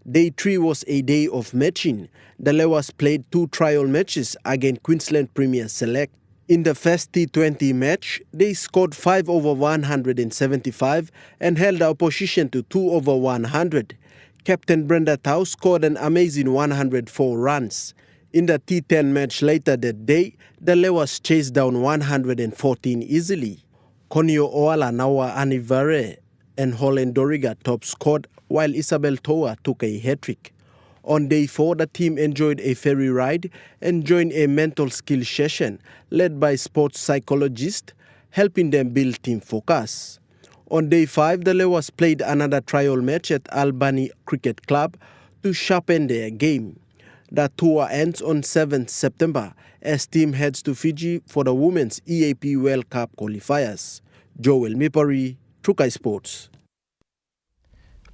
Day three was a day of matching. The Lewas played 2 trial matches against Queensland Premier Select. In the first T20 match, they scored 5 over 175 and held the opposition to 2 over 100. Captain Brenda Tau scored an amazing 104 runs. In the T10 match later that day, the Lewas chased down 114 easily. Konio Oala Nawa Anivare and Holland Doriga top scored, while Isabel Toa took a hat-trick. On day 4, the team enjoyed a ferry ride and joined a mental skill session led by sports psychologists, helping them build team focus. On day 5, the Lewas played another trial match at Albany Cricket Club to sharpen their game. The tour ends on 7th September as team heads to Fiji for the Women's EAP World Cup qualifiers. Joel Mipari, Trukai Sports.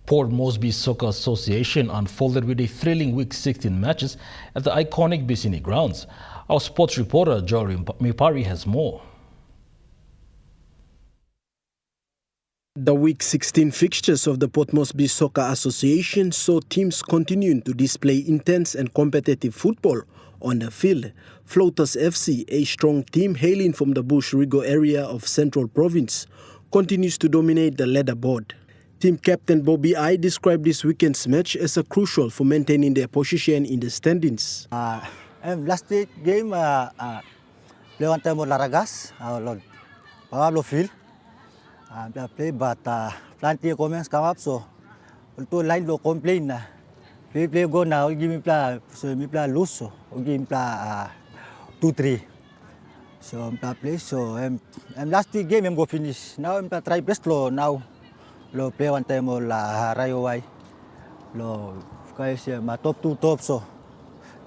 Port Moresby Soccer Association unfolded with a thrilling week 16 matches at the iconic Bissini grounds. Our sports reporter Joel Mipari has more. The week 16 fixtures of the Port Moresby Soccer Association saw teams continuing to display intense and competitive football on the field. Floaters FC, a strong team hailing from the Bush Rigo area of Central Province, continues to dominate the leaderboard. Team captain Bobby I described this weekend's match as a crucial for maintaining their position in the standings. Last week game, play one time with Laragas, Pablo Phil. Play, but plenty of comments come up, so to line to complain. Play go now, give me play, so me play lose, so give me play 2-3. So I play, so last week game I'm go finish. Now I'm try best lo now. Lo play one time or la Rayowai. Lo kaya siya ma top 2 top so.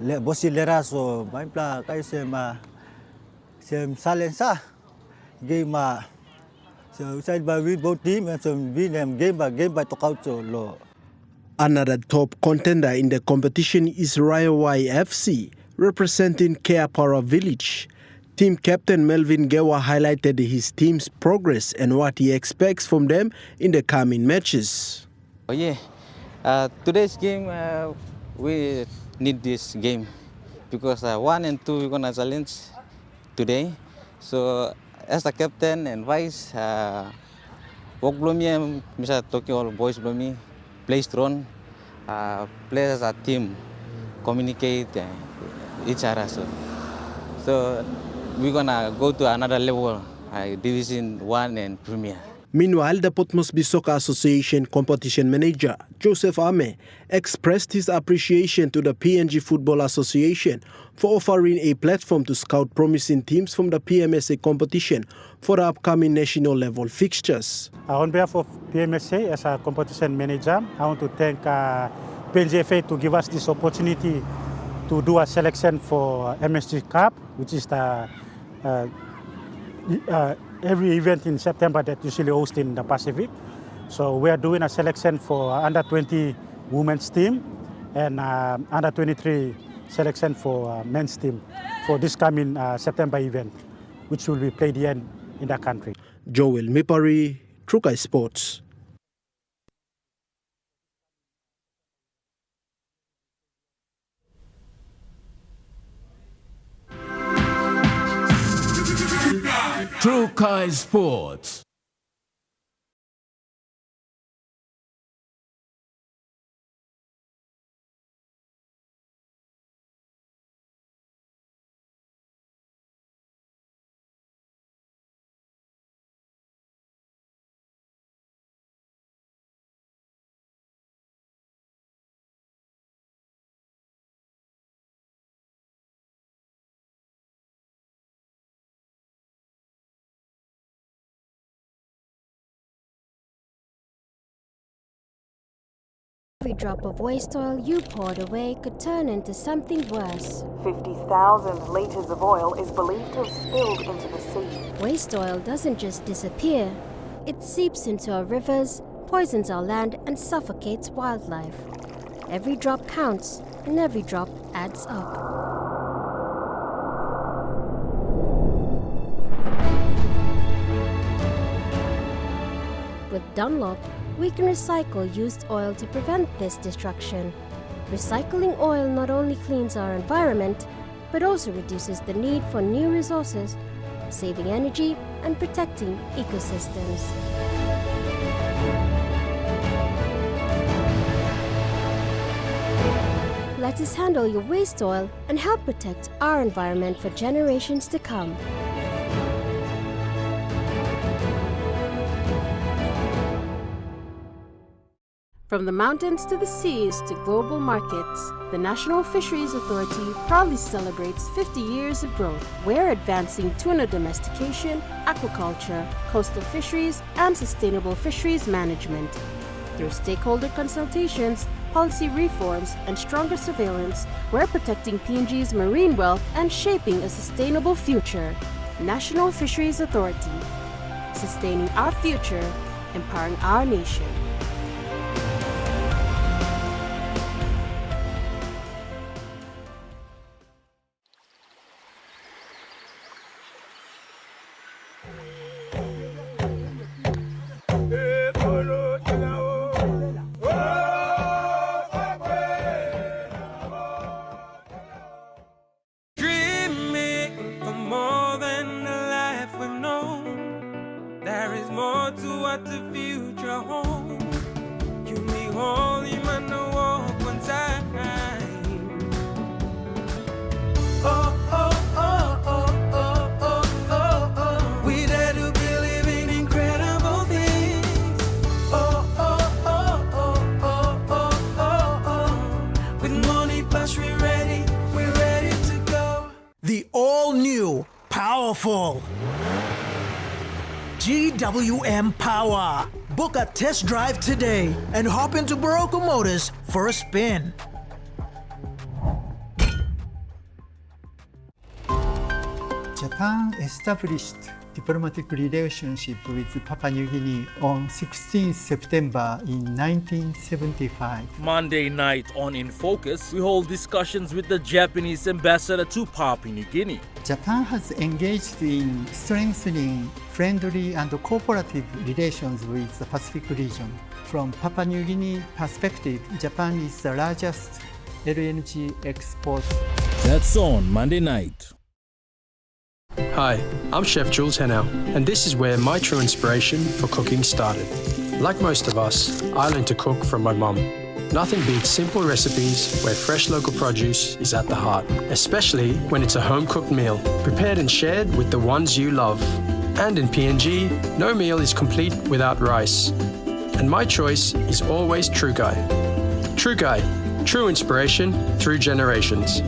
Bosi lera so main pla kaya siya ma siya salensa game so side by win both team and so win them game by talk out so lo. Another top contender in the competition is Rayowai FC, representing Keapara Village. Team captain Melvin Gewa highlighted his team's progress and what he expects from them in the coming matches. Oh yeah, today's game we need this game because 1 and 2 we're gonna challenge today. So as the captain and vice, work blomi, Mr. Tokyo boys blomi, play strong, play as a team, communicate each other. So we're gonna go to another level, Division 1 and Premier. Meanwhile, the Port Moresby Soccer Association competition manager, Joseph Ame, expressed his appreciation to the PNG Football Association for offering a platform to scout promising teams from the PMSA competition for the upcoming national level fixtures. On behalf of PMSA as a competition manager, I want to thank PNGFA to give us this opportunity to do a selection for MSG Cup, which is the every event in September that usually hosted in the Pacific. So we are doing a selection for under 20 women's team and under 23 selection for men's team for this coming September event, which will be played here in the country. Joel Mipari, Trukai Sports. Trukai Sports. Every drop of waste oil you poured away could turn into something worse. 50,000 litres of oil is believed to have spilled into the sea. Waste oil doesn't just disappear. It seeps into our rivers, poisons our land, and suffocates wildlife. Every drop counts, and every drop adds up. With Dunlop, we can recycle used oil to prevent this destruction. Recycling oil not only cleans our environment, but also reduces the need for new resources, saving energy and protecting ecosystems. Let us handle your waste oil and help protect our environment for generations to come. From the mountains to the seas to global markets, the National Fisheries Authority proudly celebrates 50 years of growth. We're advancing tuna domestication, aquaculture, coastal fisheries, and sustainable fisheries management. Through stakeholder consultations, policy reforms, and stronger surveillance, we're protecting PNG's marine wealth and shaping a sustainable future. National Fisheries Authority, sustaining our future, empowering our nation. The all-new, powerful GWM Power. Book a test drive today and hop into Barocco Motors for a spin. Japan established diplomatic relationship with Papua New Guinea on 16 September in 1975. Monday night on In Focus, we hold discussions with the Japanese ambassador to Papua New Guinea. Japan has engaged in strengthening friendly and cooperative relations with the Pacific region. From Papua New Guinea perspective, Japan is the largest LNG exports. That's on Monday night. Hi, I'm Chef Jules Henao, and this is where my true inspiration for cooking started. Like most of us, I learned to cook from my mum. Nothing beats simple recipes where fresh local produce is at the heart, especially when it's a home-cooked meal, prepared and shared with the ones you love. And in PNG, no meal is complete without rice. And my choice is always True Guy. True Guy, true inspiration through generations.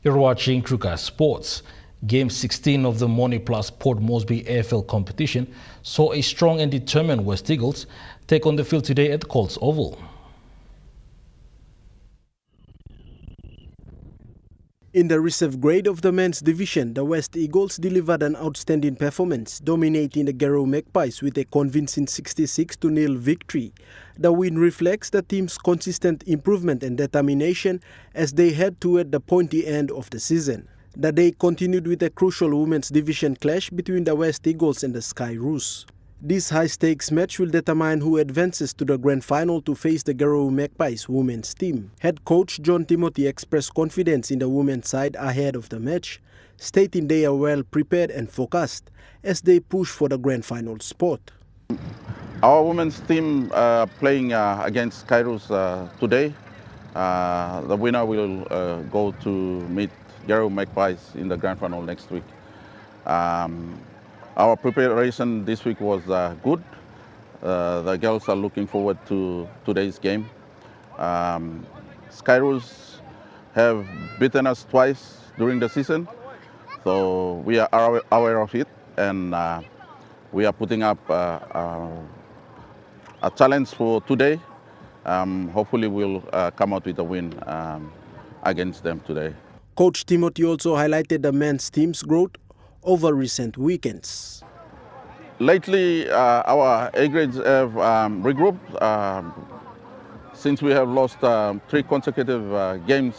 You're watching True Guy Sports. Game 16 of the Money Plus Port Moresby AFL competition saw a strong and determined West Eagles take on the field today at Colts Oval. In the reserve grade of the men's division, the West Eagles delivered an outstanding performance, dominating the Garrow Magpies with a convincing 66-0 victory. The win reflects the team's consistent improvement and determination as they head toward the pointy end of the season. The day continued with a crucial women's division clash between the West Eagles and the Sky Roos. This high-stakes match will determine who advances to the grand final to face the Garrow Magpies women's team. Head coach John Timothy expressed confidence in the women's side ahead of the match, stating they are well prepared and focused as they push for the grand final spot. Our women's team playing against Kairos today. The winner will go to meet Garrow Magpies in the grand final next week. Our preparation this week was good. The girls are looking forward to today's game. Skyroos have beaten us twice during the season, so we are aware of it, and we are putting up a challenge for today. Hopefully we'll come out with a win against them today. Coach Timothy also highlighted the men's team's growth over recent weekends. Lately, our A grades have regrouped. Since we have lost 3 consecutive games,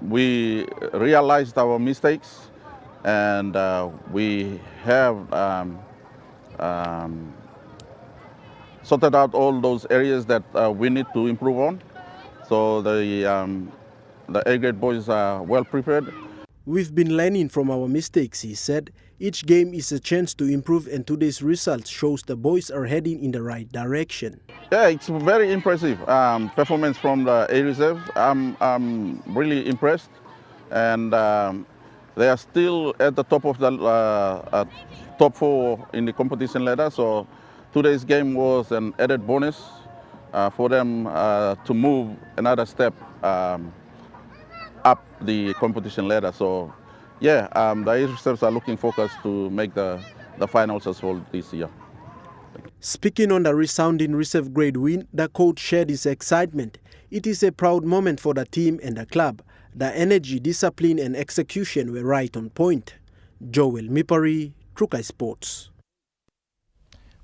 we realized our mistakes, and we have sorted out all those areas that we need to improve on. So the A grade boys are well prepared. We've been learning from our mistakes, he said. Each game is a chance to improve, and today's results shows the boys are heading in the right direction. Yeah, it's very impressive performance from the A reserves. I'm really impressed, and they are still at the top of the top 4 in the competition ladder. So today's game was an added bonus for them to move another step up the competition ladder. So yeah, the A reserves are looking focused to make the finals as well this year. Speaking on the resounding reserve grade win, the coach shared his excitement. It is a proud moment for the team and the club. The energy, discipline and execution were right on point. Joel Mipari, True Guy Sports.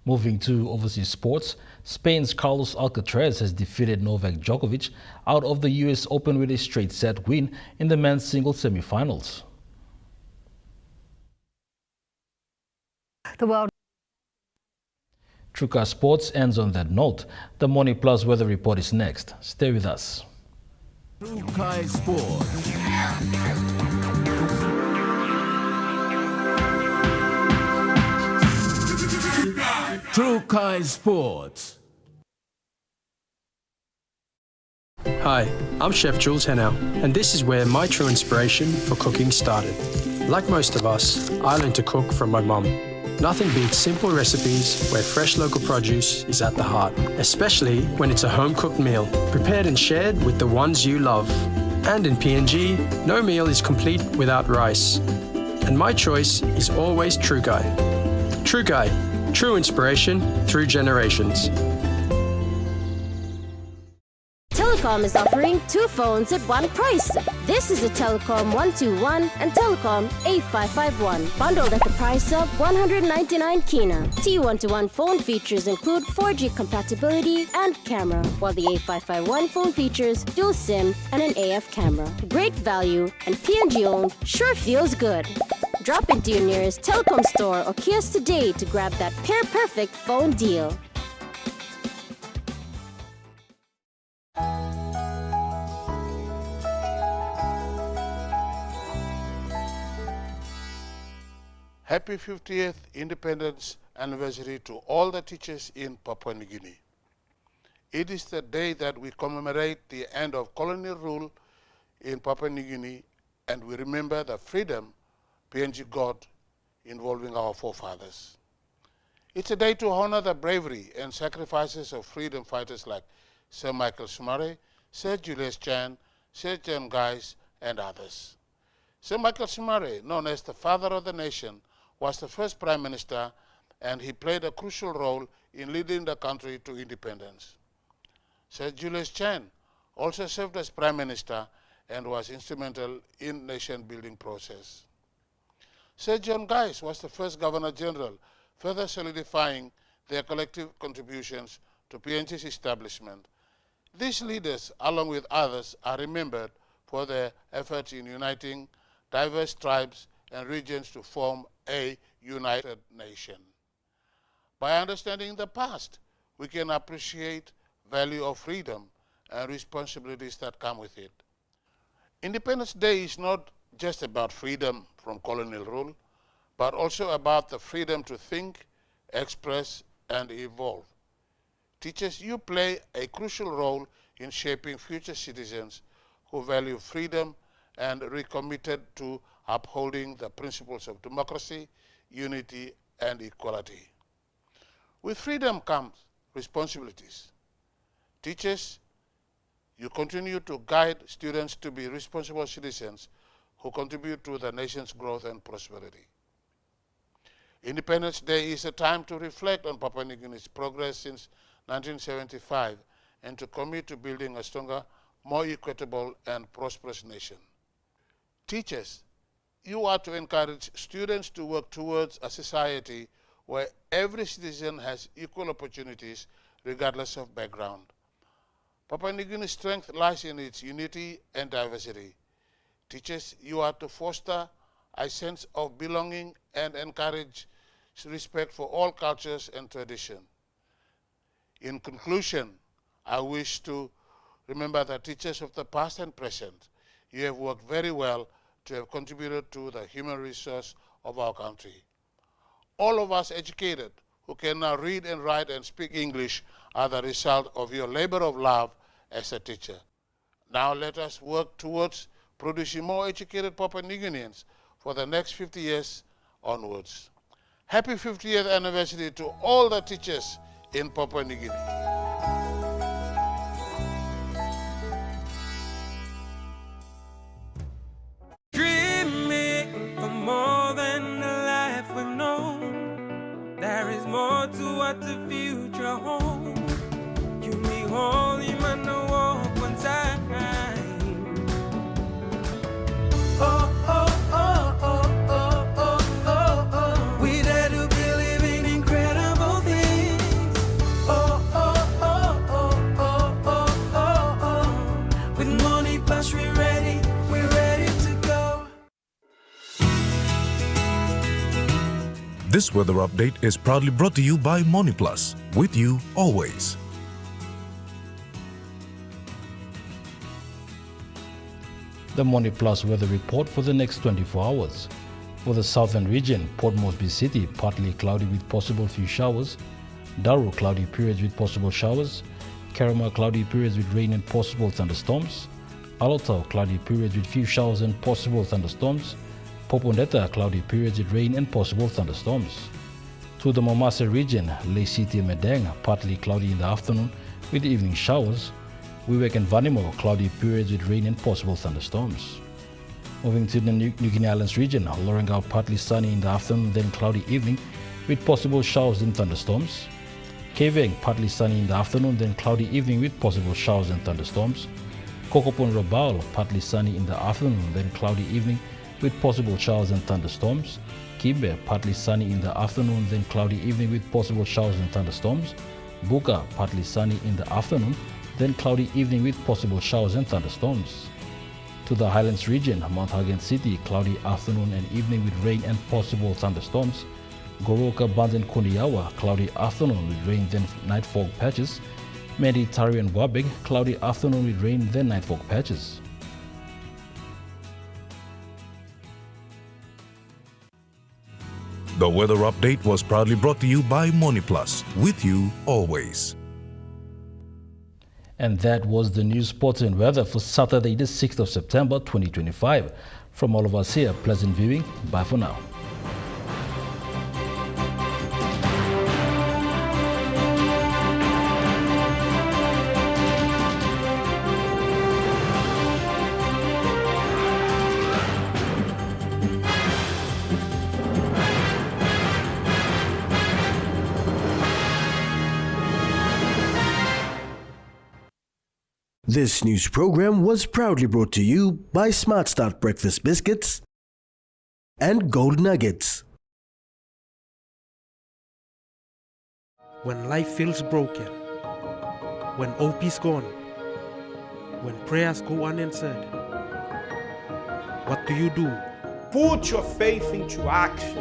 Moving to overseas sports, Spain's Carlos Alcaraz has defeated Novak Djokovic out of the US Open with a straight set win in the men's singles semi-finals. The world. True Guy Sports ends on that note. The Money Plus weather report is next. Stay with us. True Guy Sports. True Guy Sports. Hi, I'm Chef Jules Henao, and this is where my true inspiration for cooking started. Like most of us, I learned to cook from my mum. Nothing beats simple recipes where fresh local produce is at the heart, especially when it's a home-cooked meal, prepared and shared with the ones you love. And in PNG, no meal is complete without rice. And my choice is always True Guy. True Guy, true inspiration through generations. Telecom is offering 2 phones at one price. This is a Telecom 121 and Telecom A551, bundled at the price of 199 kina. T121 phone features include 4G compatibility and camera, while the A551 phone features dual SIM and an AF camera. Great value and PNG owned sure feels good. Drop into your nearest Telecom store or kiosk today to grab that pair-perfect phone deal. Happy 50th Independence Anniversary to all the teachers in Papua New Guinea. It is the day that we commemorate the end of colonial rule in Papua New Guinea, and we remember the freedom PNG got involving our forefathers. It's a day to honor the bravery and sacrifices of freedom fighters like Sir Michael Sumare, Sir Julius Chan, Sir John Guise, and others. Sir Michael Sumare, known as the father of the nation, was the first Prime Minister, and he played a crucial role in leading the country to independence. Sir Julius Chan also served as Prime Minister and was instrumental in nation-building process. Sir John Guise was the first Governor General, further solidifying their collective contributions to PNG's establishment. These leaders, along with others, are remembered for their efforts in uniting diverse tribes and regions to form a united nation. By understanding the past, we can appreciate the value of freedom and responsibilities that come with it. Independence Day is not just about freedom from colonial rule, but also about the freedom to think, express, and evolve. Teachers, you play a crucial role in shaping future citizens who value freedom and recommitted to upholding the principles of democracy, unity, and equality. With freedom comes responsibilities. Teachers, you continue to guide students to be responsible citizens who contribute to the nation's growth and prosperity. Independence Day is a time to reflect on Papua New Guinea's progress since 1975 and to commit to building a stronger, more equitable, and prosperous nation. Teachers, you are to encourage students to work towards a society where every citizen has equal opportunities regardless of background. Papua New Guinea's strength lies in its unity and diversity. Teachers, you are to foster a sense of belonging and encourage respect for all cultures and traditions. In conclusion, I wish to remember the teachers of the past and present. You have worked very well to have contributed to the human resource of our country. All of us educated who can now read and write and speak English are the result of your labor of love as a teacher. Now let us work towards producing more educated Papua New Guineans for the next 50 years onwards. Happy 50th anniversary to all the teachers in Papua New Guinea. Dreaming for more than the life we've known. There is more to what the future holds. You need holy man to walk one time. Oh, oh, oh, oh, oh, oh, oh, oh. We dare to believe in incredible things. Oh, oh, oh, oh, oh, oh, oh, oh. With money plus we're ready to go. This weather update is proudly brought to you by MoneyPlus, with you always. The MoneyPlus weather report for the next 24 hours. For the southern region, Port Moresby City, partly cloudy with possible few showers. Daru, cloudy periods with possible showers. Karama, cloudy periods with rain and possible thunderstorms. Alotau, cloudy periods with few showers and possible thunderstorms. Poponeta, cloudy periods with rain and possible thunderstorms. To the Momasa region, Lake City and Madang, partly cloudy in the afternoon with evening showers. Wewak and Vanimo, cloudy periods with rain and possible thunderstorms. Moving to the New Guinea Islands region, Lorengau, partly sunny in the afternoon, then cloudy evening with possible showers and thunderstorms. Keveng, partly sunny in the afternoon, then cloudy evening with possible showers and thunderstorms. Kokopon Rabaul, partly sunny in the afternoon, then cloudy evening with possible showers and thunderstorms. Kimbe, partly sunny in the afternoon, then cloudy evening with possible showers and thunderstorms. Buka, partly sunny in the afternoon, then cloudy evening with possible showers and thunderstorms. To the Highlands region, Mount Hagen City, cloudy afternoon and evening with rain and possible thunderstorms. Goroka, Band and Kundiawa, cloudy afternoon with rain then night fog patches. Medi, Tari and Wabig, cloudy afternoon with rain then night fog patches. The weather update was proudly brought to you by MoneyPlus, with you always. And that was the news, sports and weather for Saturday, the 6th of September, 2025. From all of us here, pleasant viewing. Bye for now. This news program was proudly brought to you by Smart Start Breakfast Biscuits and Gold Nuggets. When life feels broken, when hope is gone, when prayers go unanswered, what do? Put your faith into action.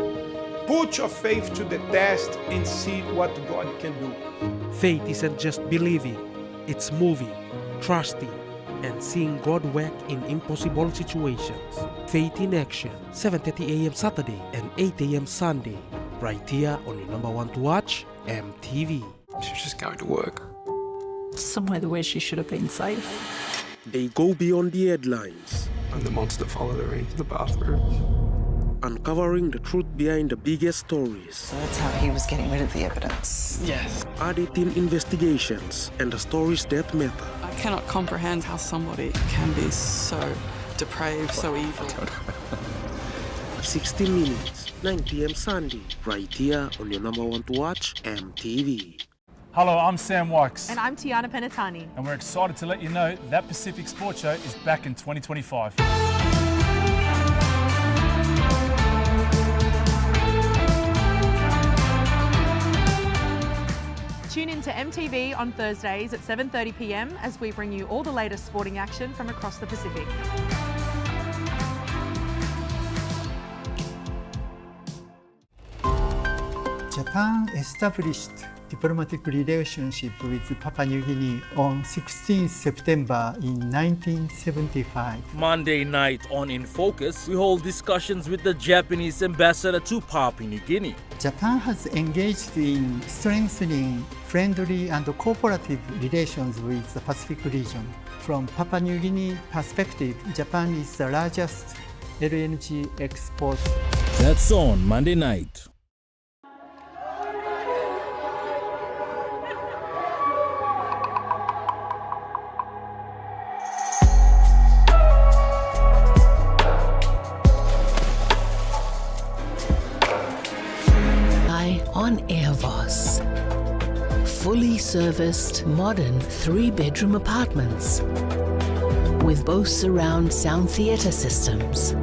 Put your faith to the test and see what God can do. Faith isn't just believing, it's moving, trusting, and seeing God work in impossible situations. Faith in Action, 7:30 a.m. Saturday and 8 a.m. Sunday, right here on your number one to watch, EMTV. She's just going to work. Somewhere where she should have been safe. They go beyond the headlines. And the monster followed her into the bathroom. Uncovering the truth behind the biggest stories. So that's how he was getting rid of the evidence. Yes. Auditing investigations and the stories that matter. I cannot comprehend how somebody can be so depraved, so evil. 60 Minutes, 9 p.m. Sunday, right here on your number one to watch, MTV. Hello, I'm Sam Wykes. And I'm Tiana Penatani. And we're excited to let you know that Pacific Sports Show is back in 2025. Tune in to MTV on Thursdays at 7:30 p.m. as we bring you all the latest sporting action from across the Pacific. Japan established diplomatic relationship with Papua New Guinea on 16 September in 1975. Monday night on In Focus, we hold discussions with the Japanese ambassador to Papua New Guinea. Japan has engaged in strengthening friendly and cooperative relations with the Pacific region. From Papua New Guinea perspective, Japan is the largest LNG exporter. That's on Monday night. On Airvos. Fully serviced, modern 3-bedroom apartments with both surround sound theatre systems,